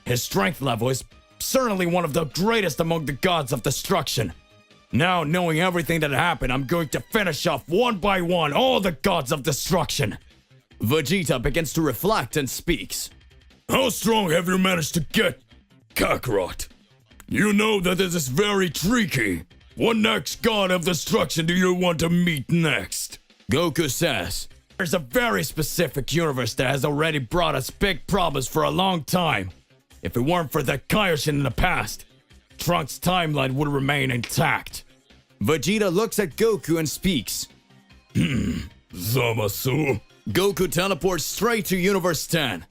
His strength level is certainly one of the greatest among the gods of destruction. Now, knowing everything that happened, I'm going to finish off one by one all the gods of destruction. Vegeta begins to reflect and speaks. How strong have you managed to get, Kakarot? You know that this is very tricky. What next god of destruction do you want to meet next? Goku says, there's a very specific universe that has already brought us big problems for a long time. If it weren't for the Kaioshin in the past, Trunks' timeline would remain intact. Vegeta looks at Goku and speaks. Zamasu. Goku teleports straight to Universe 10.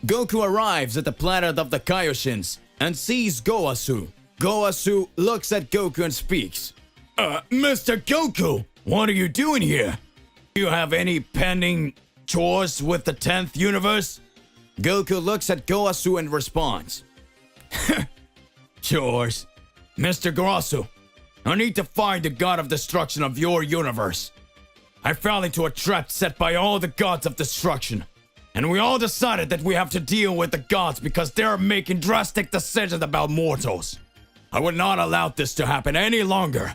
Goku arrives at the planet of the Kaioshins and sees Goasu. Goasu looks at Goku and speaks. Mr. Goku, what are you doing here? Do you have any pending chores with the 10th universe? Goku looks at Goasu and responds. Chores? Mr. Goasu, I need to find the god of destruction of your universe. I fell into a trap set by all the gods of destruction. And we all decided that we have to deal with the gods because they're making drastic decisions about mortals. I will not allow this to happen any longer,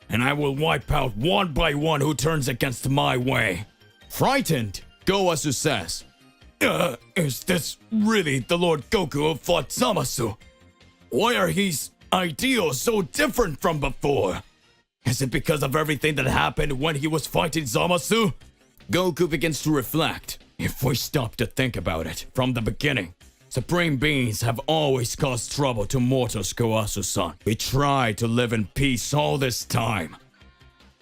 and I will wipe out one by one who turns against my way. Frightened, Goasu says, Is this really the Lord Goku who fought Zamasu? Why are his ideals so different from before? Is it because of everything that happened when he was fighting Zamasu? Goku begins to reflect. If we stop to think about it, from the beginning, Supreme Beings have always caused trouble to mortals, Goasu-san. We tried to live in peace all this time.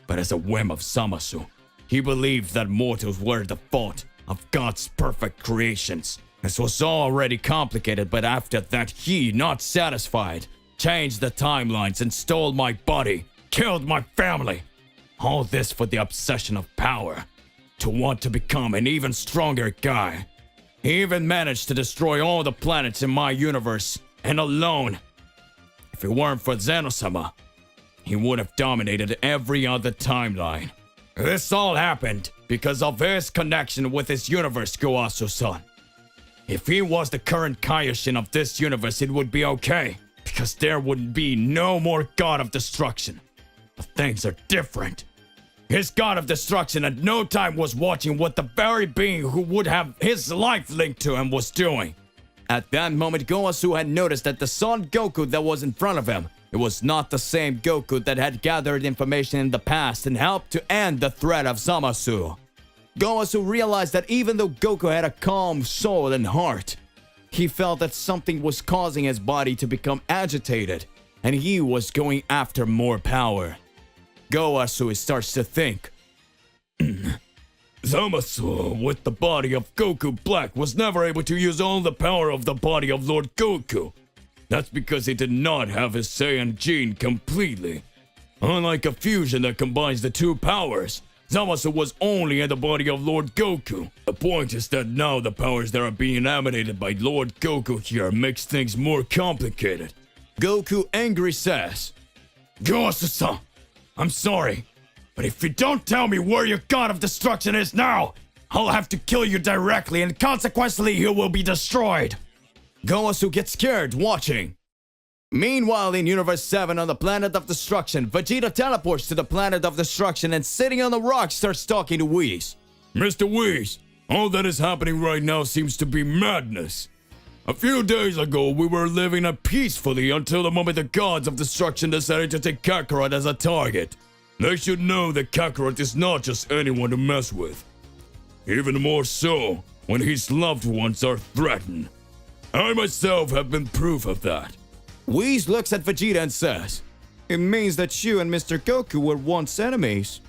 But as a whim of Zamasu, he believed that mortals were the fault of God's perfect creations. This was already complicated, but after that he, not satisfied, changed the timelines and stole my body, killed my family. All this for the obsession of power, to want to become an even stronger guy. He even managed to destroy all the planets in my universe, and alone. If it weren't for Zeno-sama, he would have dominated every other timeline. This all happened because of his connection with his universe, Goasu-san. If he was the current Kaioshin of this universe, it would be okay, because there would be no more God of Destruction. But things are different. His God of Destruction at no time was watching what the very being who would have his life linked to him was doing. At that moment, Goasu had noticed that the Son Goku that was in front of him, it was not the same Goku that had gathered information in the past and helped to end the threat of Zamasu. Goasu realized that even though Goku had a calm soul and heart, he felt that something was causing his body to become agitated, and he was going after more power. Goasu starts to think. Zamasu, with the body of Goku Black, was never able to use all the power of the body of Lord Goku. That's because he did not have his Saiyan gene completely. Unlike a fusion that combines the two powers, Zamasu was only in the body of Lord Goku. The point is that now the powers that are being emanated by Lord Goku here makes things more complicated. Goku angry says, Goasu-san, I'm sorry, but if you don't tell me where your God of Destruction is now, I'll have to kill you directly and consequently you will be destroyed. Goasu gets scared watching. Meanwhile, in Universe 7 on the Planet of Destruction, Vegeta teleports to the Planet of Destruction and sitting on the rock starts talking to Whis. Mr. Whis, all that is happening right now seems to be madness. A few days ago, we were living peacefully until the moment the gods of destruction decided to take Kakarot as a target. They should know that Kakarot is not just anyone to mess with. Even more so, when his loved ones are threatened. I myself have been proof of that. Whis looks at Vegeta and says, "It means that you and Mr. Goku were once enemies."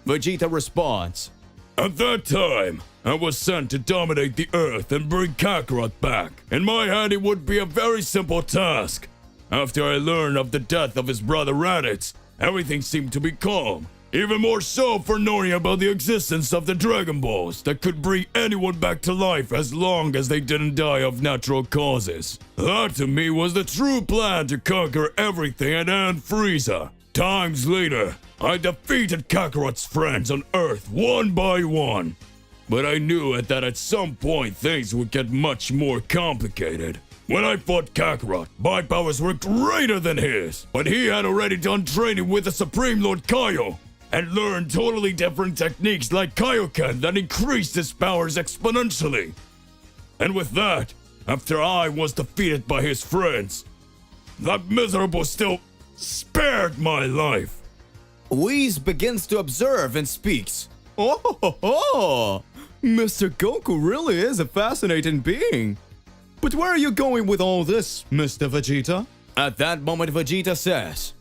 Vegeta responds, At that time, I was sent to dominate the Earth and bring Kakarot back. In my hand, it would be a very simple task. After I learned of the death of his brother Raditz, everything seemed to be calm. Even more so for knowing about the existence of the Dragon Balls that could bring anyone back to life as long as they didn't die of natural causes. That to me was the true plan to conquer everything and end Frieza. Times later, I defeated Kakarot's friends on Earth one by one. But I knew that at some point things would get much more complicated. When I fought Kakarot, my powers were greater than his, but he had already done training with the Supreme Lord Kaio and learned totally different techniques like Kaioken that increased his powers exponentially. And with that, after I was defeated by his friends, that miserable still spared my life. Whis begins to observe and speaks. Oh, Mr. Goku really is a fascinating being. But where are you going with all this, Mr. Vegeta? At that moment, Vegeta says,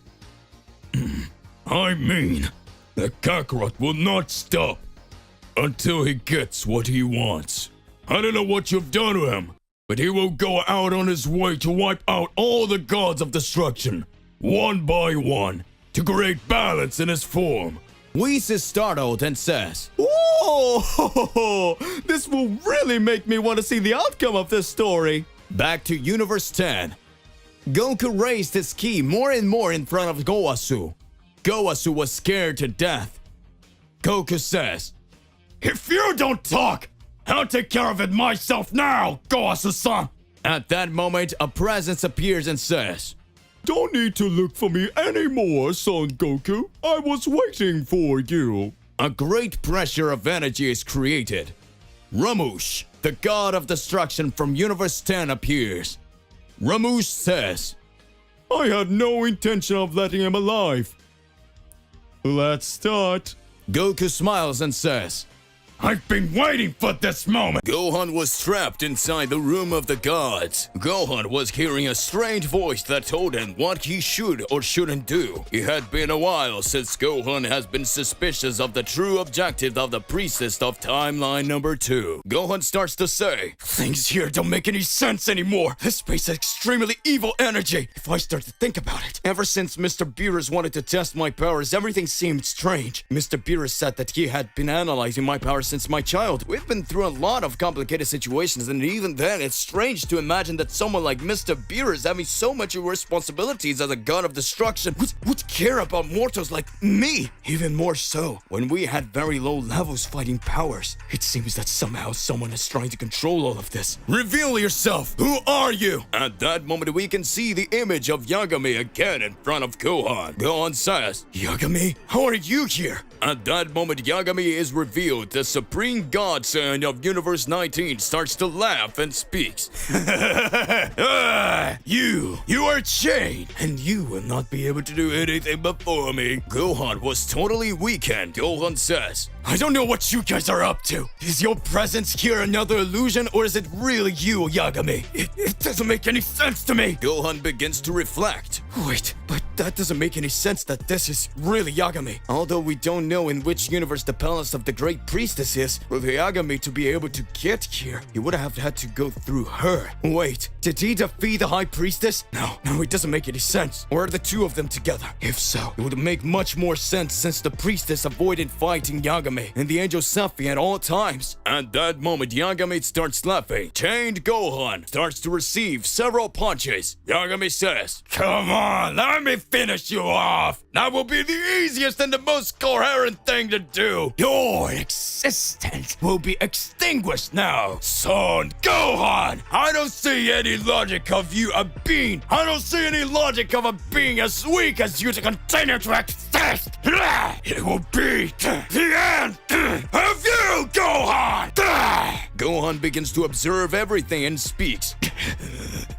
I mean that Kakarot will not stop until he gets what he wants. I don't know what you've done to him, but he will go out on his way to wipe out all the gods of destruction, one by one, to create balance in his form. Whis is startled and says, "Oh, this will really make me want to see the outcome of this story." Back to Universe 10. Goku raised his ki more and more in front of Goasu. Goasu was scared to death. Goku says, If you don't talk, I'll take care of it myself now, Goasu-san. At that moment, a presence appears and says, Don't need to look for me anymore, Son Goku. I was waiting for you. A great pressure of energy is created. Ramush, the god of destruction from Universe 10 appears. Ramush says, I had no intention of letting him alive. Let's start. Goku smiles and says, I've been waiting for this moment! Gohan was trapped inside the room of the gods. Gohan was hearing a strange voice that told him what he should or shouldn't do. It had been a while since Gohan has been suspicious of the true objective of the priestess of timeline number 2. Gohan starts to say, things here don't make any sense anymore. This space has extremely evil energy. If I start to think about it, ever since Mr. Beerus wanted to test my powers, everything seemed strange. Mr. Beerus said that he had been analyzing my powers since my child. We've been through a lot of complicated situations, and even then, it's strange to imagine that someone like Mr. Beerus having so much responsibilities as a god of destruction would care about mortals like me. Even more so, when we had very low levels fighting powers. It seems that somehow someone is trying to control all of this. Reveal yourself! Who are you? At that moment, we can see the image of Yagami again in front of Gohan. Gohan says, Yagami, how are you here? At that moment, Yagami is revealed. The Supreme God Son of Universe 19 starts to laugh and speaks. You are chained, and you will not be able to do anything before me. Gohan was totally weakened. Gohan says, I don't know what you guys are up to. Is your presence here another illusion, or is it really you, Yagami? It doesn't make any sense to me. Gohan begins to reflect. Wait, but that doesn't make any sense that this is really Yagami. Although we don't know in which universe the palace of the Great Priestess is, for the Yagami to be able to get here, he would have had to go through her. Wait, did he defeat the High Priestess? No, it doesn't make any sense. Or are the two of them together? If so, it would make much more sense since the priestess avoided fighting Yagami and the angel Safi at all times. At that moment, Yagami starts laughing. Chained Gohan starts to receive several punches. Yagami says, Come on, let me finish you off. That will be the easiest and the most coherent thing to do. Your existence will be extinguished now. Son Gohan, I don't see any logic of you a being. I don't see any logic of a being as weak as you to continue to exist. It will be the end of you, Gohan. Gohan begins to observe everything and speaks.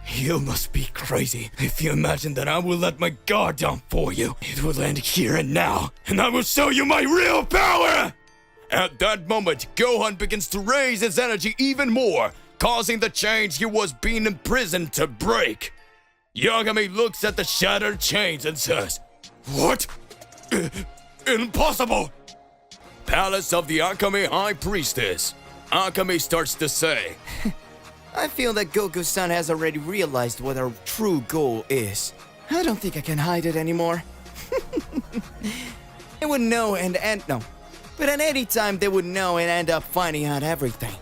You must be crazy if you imagine that I will let my guard down for you. It will end here and now, and I will show you my real power! At that moment, Gohan begins to raise his energy even more, causing the chains he was being imprisoned to break. Yagami looks at the shattered chains and says, What? Impossible! Palace of the Akame High Priestess. Akame starts to say, I feel that Goku-san has already realized what our true goal is. I don't think I can hide it anymore. They would know and no. But at any time they would know and end up finding out everything.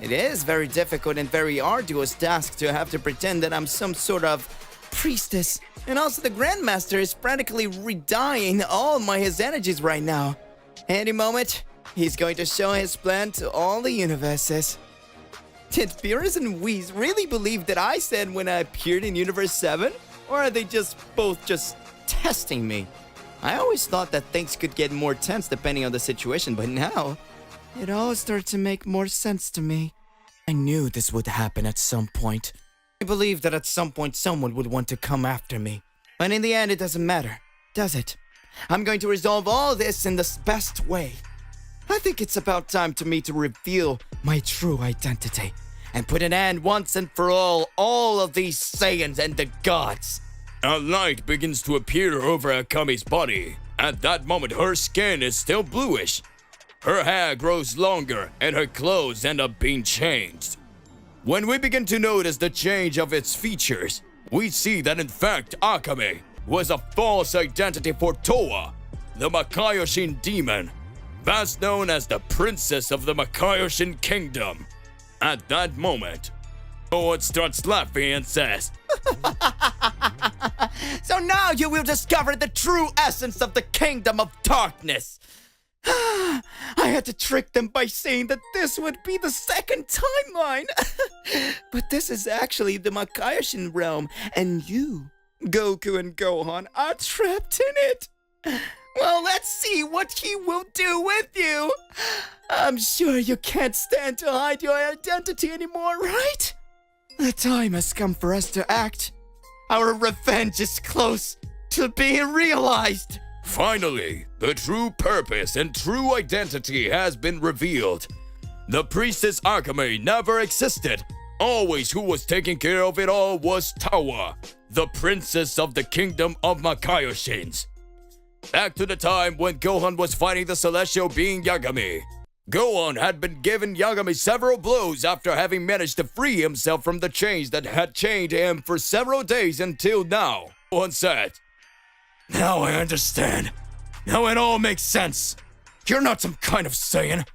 It is very difficult and very arduous task to have to pretend that I'm some sort of priestess. And also the Grandmaster is practically redying all his energies right now. Any moment, he's going to show his plan to all the universes. Did Beerus and Whis really believe that I said when I appeared in Universe 7? Or are they both just testing me? I always thought that things could get more tense depending on the situation, but now, it all starts to make more sense to me. I knew this would happen at some point. I believed that at some point someone would want to come after me. But in the end, it doesn't matter, does it? I'm going to resolve all this in the best way. I think it's about time to me to reveal my true identity and put an end once and for all of these Saiyans and the gods. A light begins to appear over Akame's body. At that moment, her skin is still bluish. Her hair grows longer and her clothes end up being changed. When we begin to notice the change of its features, we see that in fact Akame was a false identity for Towa, the Makaioshin demon, best known as the princess of the Makaioshin kingdom. At that moment, Towa starts laughing and says, So now you will discover the true essence of the kingdom of darkness. I had to trick them by saying that this would be the second timeline. But this is actually the Makaioshin realm, and you, Goku and Gohan, are trapped in it. Well, let's see what he will do with you. I'm sure you can't stand to hide your identity anymore, right? The time has come for us to act. Our revenge is close to being realized. Finally, the true purpose and true identity has been revealed. The priestess Akame never existed. Always who was taking care of it all was Tawa, the princess of the kingdom of Makayoshins. Back to the time when Gohan was fighting the celestial being Yagami. Gohan had been giving Yagami several blows after having managed to free himself from the chains that had chained him for several days until now. Gohan said, Now I understand. Now it all makes sense. You're not some kind of Saiyan.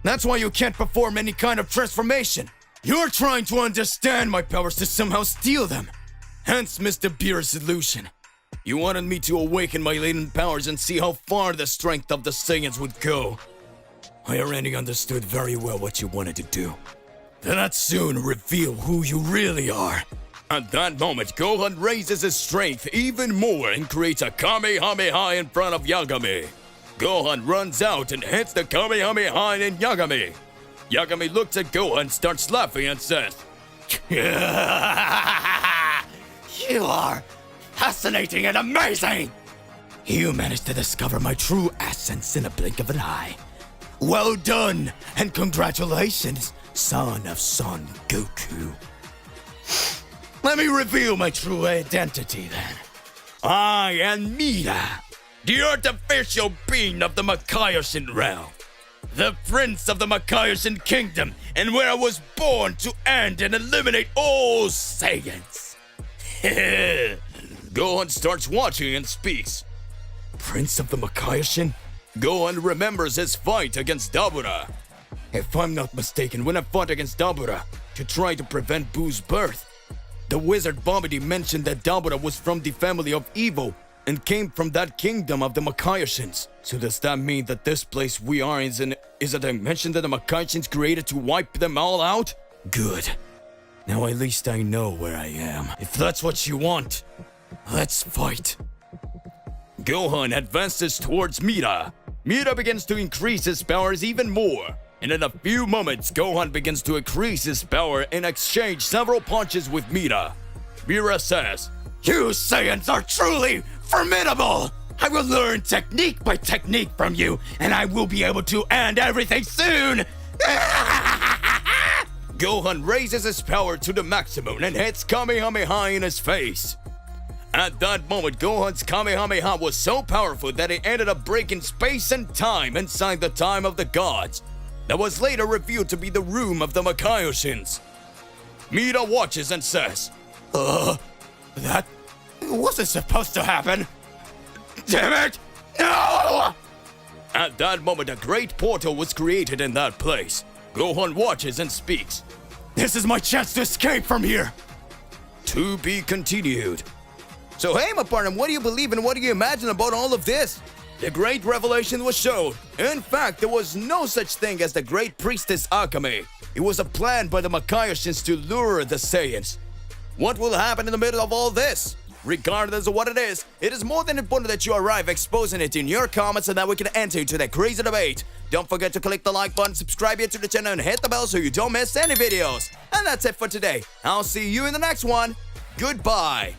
That's why you can't perform any kind of transformation. You're trying to understand my powers to somehow steal them. Hence Mr. Beer's illusion. You wanted me to awaken my latent powers and see how far the strength of the Saiyans would go. I already understood very well what you wanted to do. Then I'd soon reveal who you really are. At that moment, Gohan raises his strength even more and creates a Kamehameha in front of Yagami. Gohan runs out and hits the Kamehameha in Yagami. Yagami looks at Gohan, starts laughing and says, You are fascinating and amazing! You managed to discover my true essence in a blink of an eye. Well done, and congratulations, son of Son Goku. Let me reveal my true identity then. I am Mira, the artificial being of the Makaioshin realm, the prince of the Makaioshin kingdom, and where I was born to end and eliminate all Saiyans. Gohan starts watching and speaks. Prince of the Makaioshin? Gohan remembers his fight against Dabura. If I'm not mistaken, when I fought against Dabura to try to prevent Boo's birth, the wizard Babidi mentioned that Dabura was from the family of evil and came from that kingdom of the Makaioshins. So does that mean that this place we are is a dimension that the Makaioshin created to wipe them all out? Good. Now at least I know where I am. If that's what you want, let's fight. Gohan advances towards Mira. Mira begins to increase his powers even more. And in a few moments, Gohan begins to increase his power and exchange several punches with Mira. Mira says, You Saiyans are truly formidable! I will learn technique by technique from you, and I will be able to end everything soon! Gohan raises his power to the maximum and hits Kamehameha in his face. At that moment, Gohan's Kamehameha was so powerful that it ended up breaking space and time inside the time of the gods. That was later revealed to be the room of the Makaiyoshins. Mira watches and says, That wasn't supposed to happen. Damn it! No! At that moment, a great portal was created in that place. Gohan watches and speaks. This is my chance to escape from here. To be continued. So hey, my partner, what do you believe and what do you imagine about all of this? The great revelation was shown. In fact, there was no such thing as the great priestess Akame. It was a plan by the Makaiyoshins to lure the Saiyans. What will happen in the middle of all this? Regardless of what it is more than important that you arrive exposing it in your comments so that we can enter into that crazy debate. Don't forget to click the like button, subscribe here to the channel, and hit the bell so you don't miss any videos. And that's it for today. I'll see you in the next one. Goodbye.